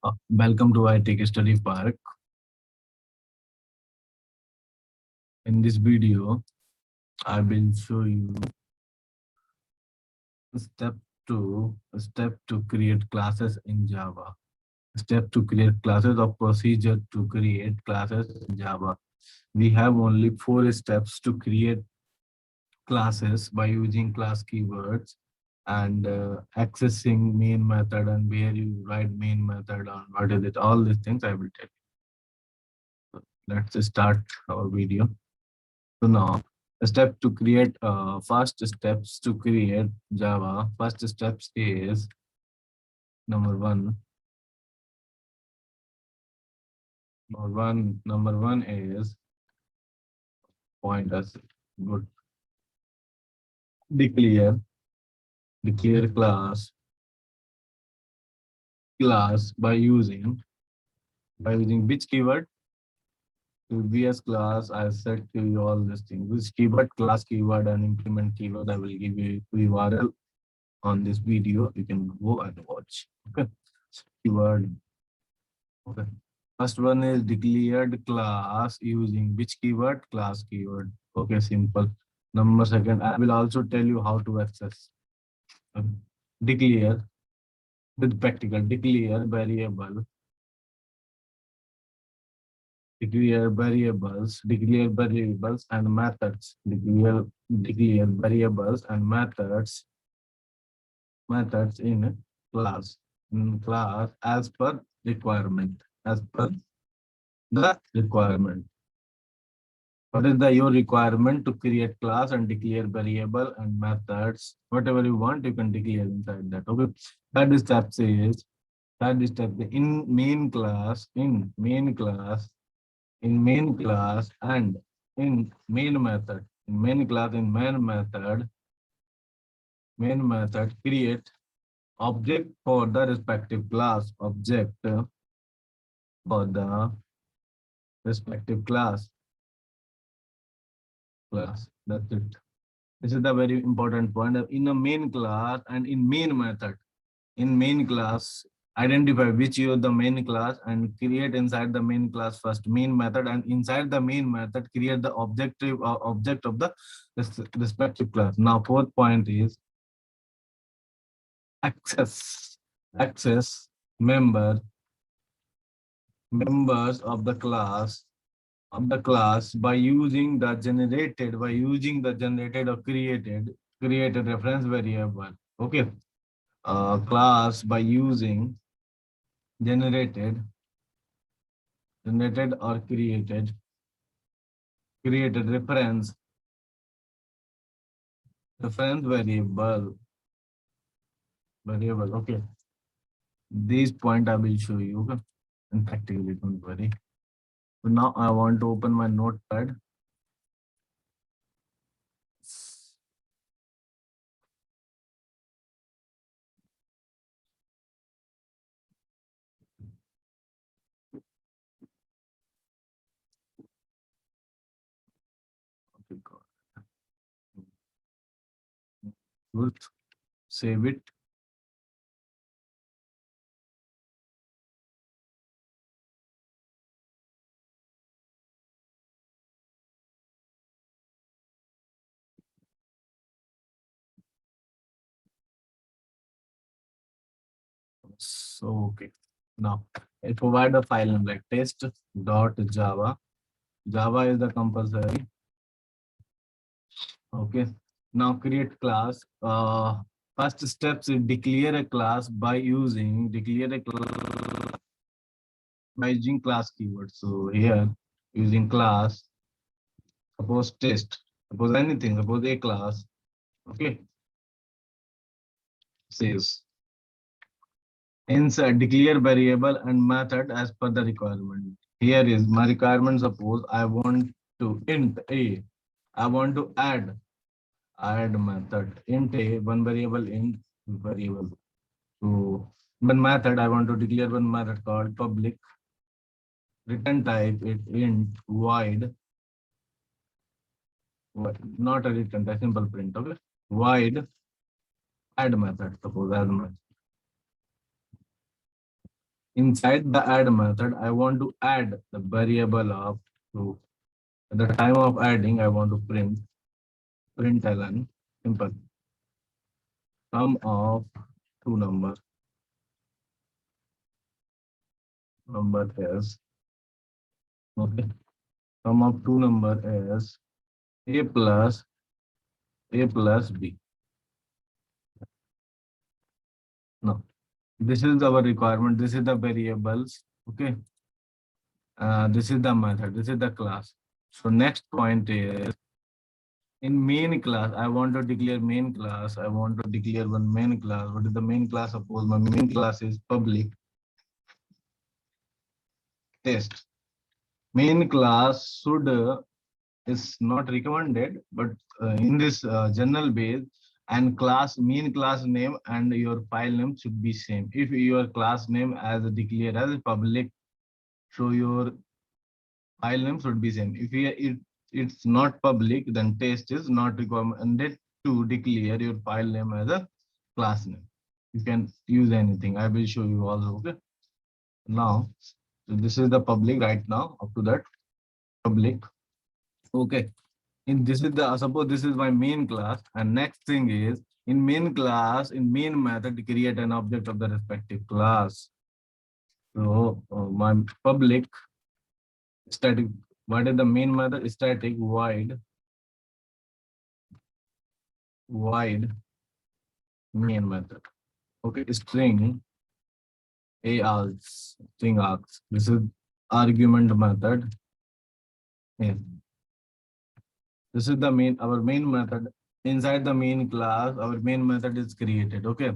Welcome to iTech Study Park. In this video, I will show you step step to create classes in Java. Step to create classes or procedure to create classes in Java. We have only 4 steps to create classes by using class keywords and accessing main method and where you write main method and what is it. All these things I will tell you. Let's start our video. So now, a step to create first steps to create Java. First steps is number one. Number one is pointers. Good. Declare declare class by using which keyword? VS class. I said to you all these things. Which keyword, class keyword, and implement keyword. I will give you URL on this video. You can go and watch. Okay. Keyword. Okay. First one is declared class using which keyword? Class keyword. Okay, simple. Number second, I will also tell you how to access. Declare with practical. Declare variables and methods. Declare variables and methods in class. In class as per requirement. As per the requirement. What is your requirement to create class and declare variable and methods? Whatever you want, you can declare inside that. Okay. Third step says, in main class and in main method. In main class, in main method, create object for the respective class. Object for the respective class. That's it. This is the very important point. In a main class and in main method, in main class, identify which is the main class and create inside the main class first main method, and inside the main method create the object of the respective class. Now fourth point is access members of the class by using the generated or created reference variable. Okay. Class by using generated or created reference variable. Okay. This point I will show you. Okay. And practically, don't worry. So now I want to open my notepad. Good. Save it. So okay. Now I provide a file name like test.java. Java is the compulsory. Okay. Now create class. First steps is declare a class by using class keyword. So here using class, suppose test, suppose anything, suppose a class. Okay. Says inside declare variable and method as per the requirement. Here is my requirement. Suppose I want to int a. I want to add method int a, one variable int variable. So one method I want to declare one method called public. Return type it int void. Not a return type, simple print. Okay. Void add method. Suppose add method. Inside the add method, I want to add the variable of true. At the time of adding, I want to println simple sum of two number is okay. Sum of two number is a plus b. No, this is our requirement. This is the variables. Okay. This is the method. This is the class. So next point is in main class. I want to declare main class. I want to declare one main class. What is the main class? Suppose my main class is public test. Main class should is not recommended, but in this general base and class main class name and your file name should be same. If your class name as declared as public, so your file name should be same. If it's not public, then test is not recommended to declare your file name as a class name. You can use anything. I will show you also. Okay. Now, so this is the public right now. Up to that public. Okay. In this is the suppose this is my main class, and next thing is in main class in main method create an object of the respective class. So my public static, what is the main method? Static void main method. Okay, string args, string args. This is argument method. Yeah. This is the main our main method. Inside the main class, our main method is created. Okay.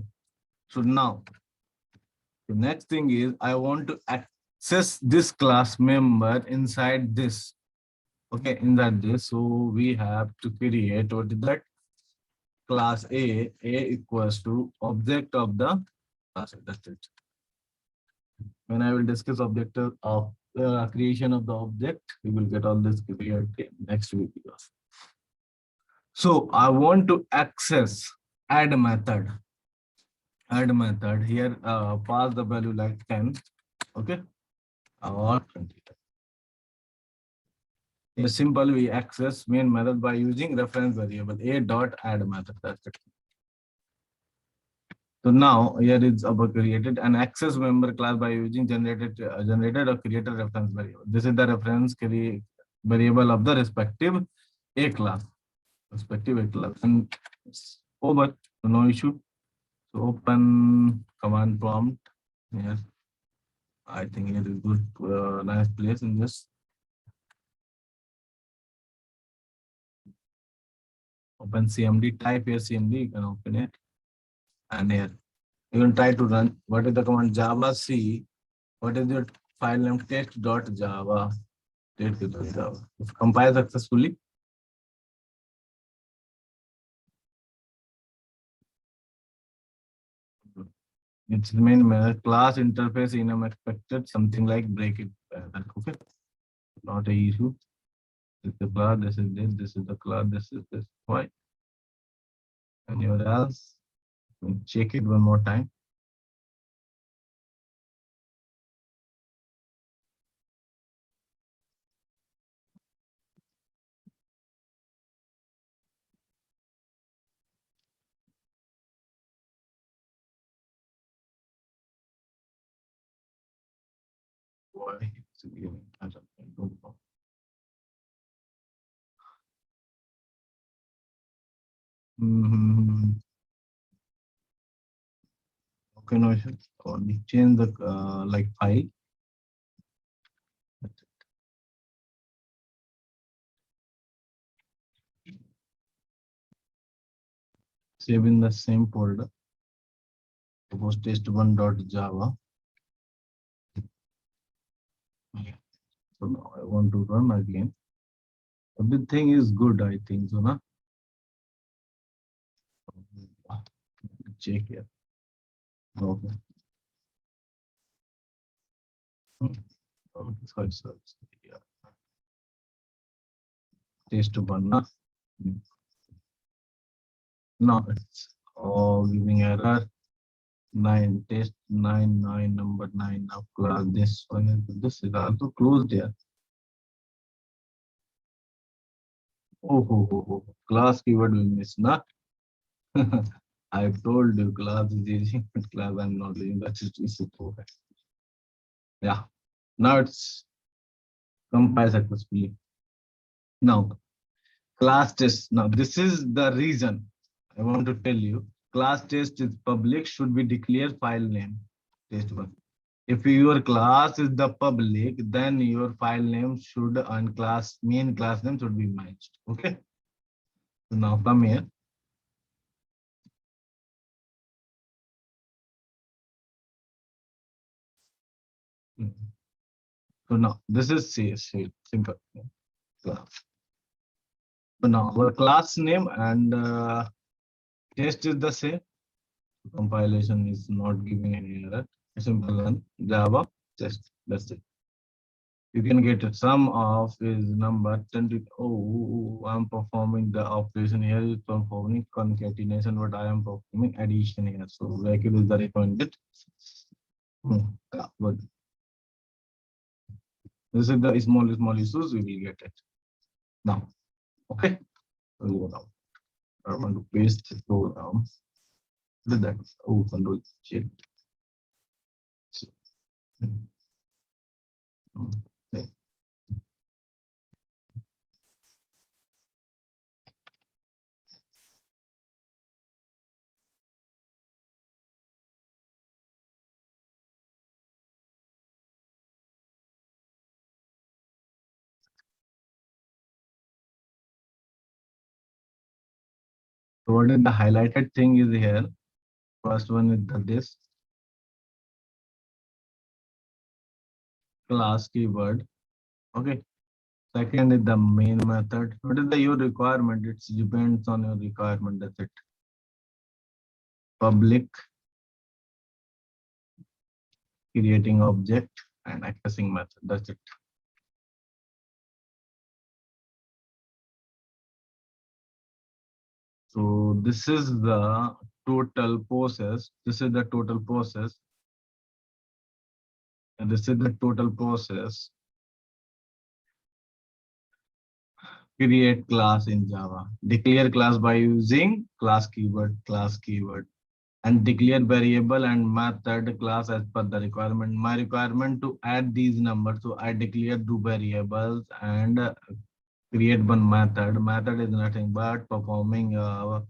So now the next thing is I want to access this class member inside this. Okay, inside this. So we have to create what is that? Class A equals to object of the class. That's it. When I will discuss object of creation of the object, we will get all this clear next week. So I want to access add method. Add method here, pass the value like 10. Okay, or 20. In simple, we access main method by using reference variable a dot add method. That's it. So now here is our created an access member class by using generated or created reference variable. This is the reference variable of the respective a class, and it's over. So no issue. So open command prompt here. I think it is good, nice place in this. Open CMD, type here CMD, you can open it. And here, you can try to run. What is the command? Java C. What is your file name? Text.java. Text.java. If compile successfully. Its main method class interface in expected something like break it. Okay, not a issue. This is the class. This is this. This is the class. This is this. Why? Anywhere else? Check it one more time. Why it's giving? I don't know. Okay, no issue. Only change the like file. Save in the same folder. Suppose test1.java. So now I want to run again. Everything is good, I think so, na? Check here. Okay. Sorry. Yeah. Test1. No, it's giving error. 9, test 9, number 9 of class. This is also closed here. Oh, class keyword we missed, na? I told you class is using, but class I'm not using. That is okay. Yeah. Now it's compiled successfully. Now, class test. Now, this is the reason I want to tell you. Class test is public, should be declared file name. Test one. If your class is the public, then your file name should and class main class name should be matched. Okay. So now come here. So now this is simple class. So now our class name and test is the same. Compilation is not giving any error. Simple one. Java test. That's it. You can get a sum of is number 10 to, oh, I'm performing the operation here is performing concatenation, but I am performing addition here. So bracket is the recommended. Yeah, but this is the small issues we will get it now. Okay, we'll go down. I want to paste it, go down. Did that? Oh, control check. Okay. So what is the highlighted thing is here? First one is the this class keyword. Okay. Second is the main method. What is the your requirement? It depends on your requirement. That's it. Public, creating object, and accessing method. That's it. So this is the total process. This is the total process. And this is the total process. Create class in Java. Declare class by using class keyword, and declare variable and method class as per the requirement. My requirement to add these numbers. So I declare two variables and create one method. Method is nothing but performing a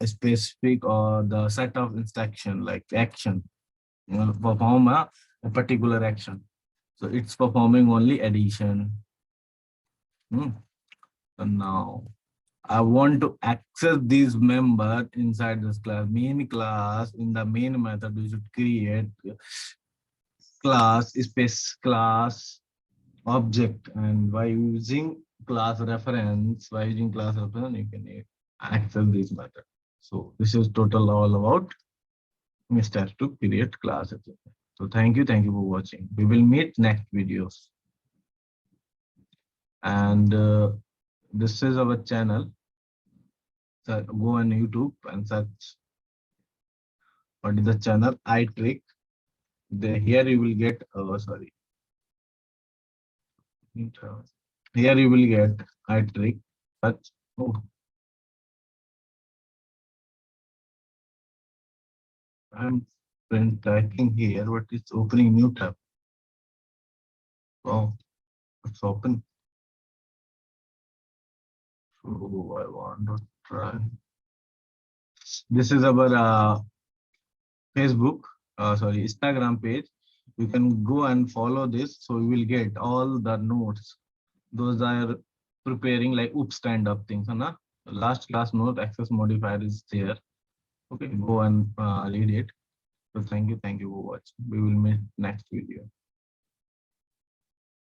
specific or the set of instruction like action. Perform a particular action. So it's performing only addition. So now I want to access these member inside this class. Main class, in the main method, we should create class space class object, and by using class reference, you can access this method. So this is total all about Mr. to create classes. So thank you for watching. We will meet next videos. And this is our channel. So go on YouTube and search what is the channel iTrick. Here you will get sorry. Here you will get iTrick. Search. Oh, I'm typing here. What is opening new tab? Oh, it's open. So I want to try. This is our Facebook, sorry, Instagram page. You can go and follow this. So you will get all the notes. Those are preparing like oops stand up things. Huh? Last class note access modifier is there. Okay, go and read it. So thank you for watching. We will meet next video.